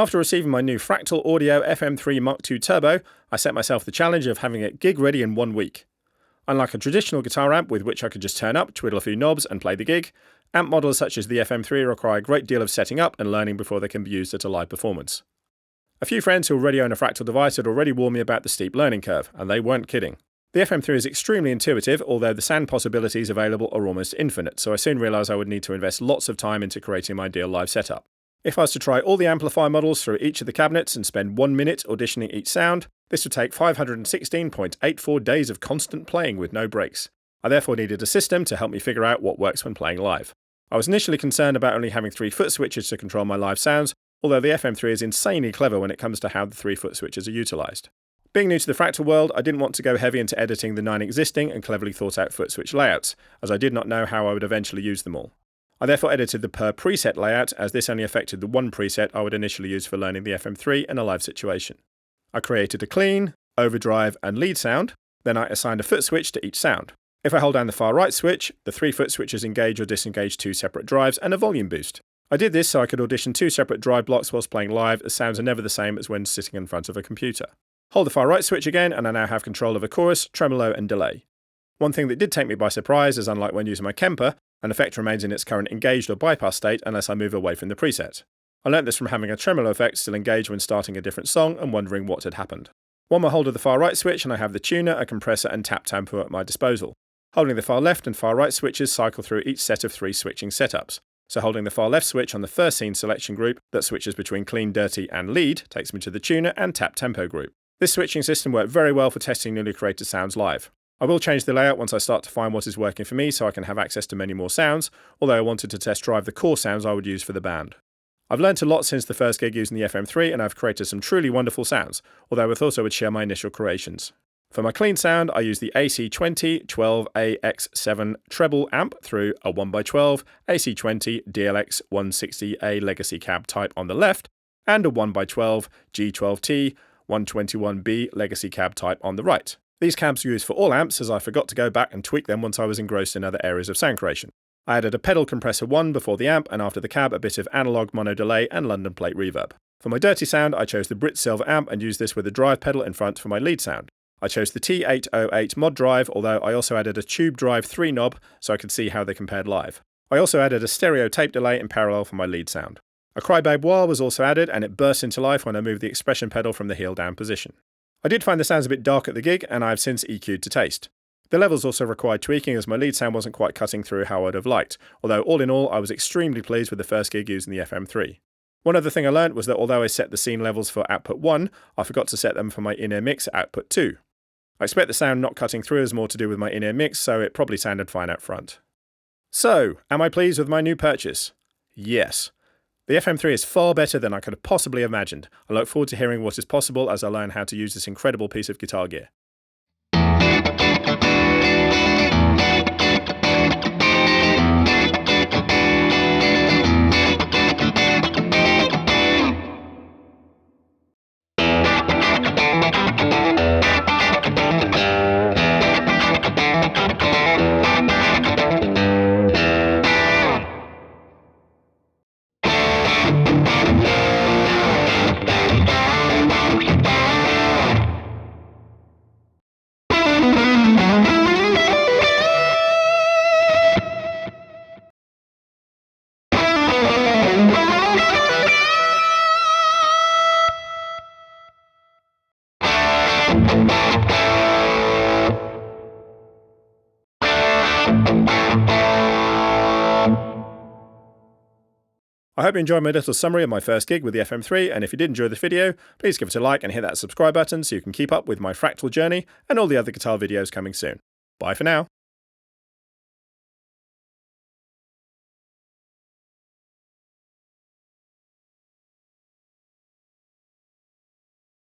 After receiving my new Fractal Audio Fm3 Mk Turbo, I set myself the challenge of having it gig ready in 1 week. Unlike a traditional guitar amp with which I could just turn up, twiddle a few knobs and play the gig, amp models such as the FM3 require a great deal of setting up and learning before they can be used at a live performance. A few friends who already own a Fractal device had already warned me about the steep learning curve, and they weren't kidding. The FM3 is extremely intuitive, although the sound possibilities available are almost infinite, so I soon realised I would need to invest lots of time into creating my ideal live setup. If I was to try all the amplifier models through each of the cabinets and spend 1 minute auditioning each sound, this would take 516.84 days of constant playing with no breaks. I therefore needed a system to help me figure out what works when playing live. I was initially concerned about only having 3 foot switches to control my live sounds, although the FM3 is insanely clever when it comes to how the 3 foot switches are utilised. Being new to the Fractal world, I didn't want to go heavy into editing the 9 existing and cleverly thought out foot switch layouts, as I did not know how I would eventually use them all. I therefore edited the per preset layout, as this only affected the one preset I would initially use for learning the FM3 in a live situation. I created a clean, overdrive and lead sound, then I assigned a foot switch to each sound. If I hold down the far right switch, the 3 foot switches engage or disengage 2 separate drives and a volume boost. I did this so I could audition 2 separate drive blocks whilst playing live, as sounds are never the same as when sitting in front of a computer. Hold the far right switch again and I now have control of a chorus, tremolo and delay. One thing that did take me by surprise is, unlike when using my Kemper, an effect remains in its current engaged or bypass state unless I move away from the preset. I learnt this from having a tremolo effect still engaged when starting a different song and wondering what had happened. One more hold of the far right switch and I have the tuner, a compressor and tap tempo at my disposal. Holding the far left and far right switches cycle through each set of 3 switching setups. So holding the far left switch on the first scene selection group that switches between clean, dirty and lead takes me to the tuner and tap tempo group. This switching system worked very well for testing newly created sounds live. I will change the layout once I start to find what is working for me so I can have access to many more sounds, although I wanted to test drive the core sounds I would use for the band. I've learnt a lot since the first gig using the FM3 and I've created some truly wonderful sounds, although I thought I would share my initial creations. For my clean sound, I use the AC20 12AX7 treble amp through a 1x12 AC20 DLX 160A legacy cab type on the left, and a 1x12 G12T 121B legacy cab type on the right. These cabs are used for all amps, as I forgot to go back and tweak them once I was engrossed in other areas of sound creation. I added a pedal compressor 1 before the amp, and after the cab a bit of analog mono delay and London plate reverb. For my dirty sound, I chose the Brit Silver amp and used this with a drive pedal in front for my lead sound. I chose the T808 mod drive, although I also added a tube drive 3 knob so I could see how they compared live. I also added a stereo tape delay in parallel for my lead sound. A crybabe wah was also added, and it burst into life when I moved the expression pedal from the heel down position. I did find the sounds a bit dark at the gig, and I have since EQ'd to taste. The levels also required tweaking, as my lead sound wasn't quite cutting through how I'd have liked, although all in all I was extremely pleased with the first gig using the FM3. One other thing I learnt was that although I set the scene levels for output 1, I forgot to set them for my in-ear mix at output 2. I expect the sound not cutting through is more to do with my in-ear mix, so it probably sounded fine out front. So, am I pleased with my new purchase? Yes. The FM3 is far better than I could have possibly imagined. I look forward to hearing what is possible as I learn how to use this incredible piece of guitar gear. I hope you enjoyed my little summary of my first gig with the FM3, and if you did enjoy this video, please give it a like and hit that subscribe button so you can keep up with my Fractal journey and all the other guitar videos coming soon. Bye for now.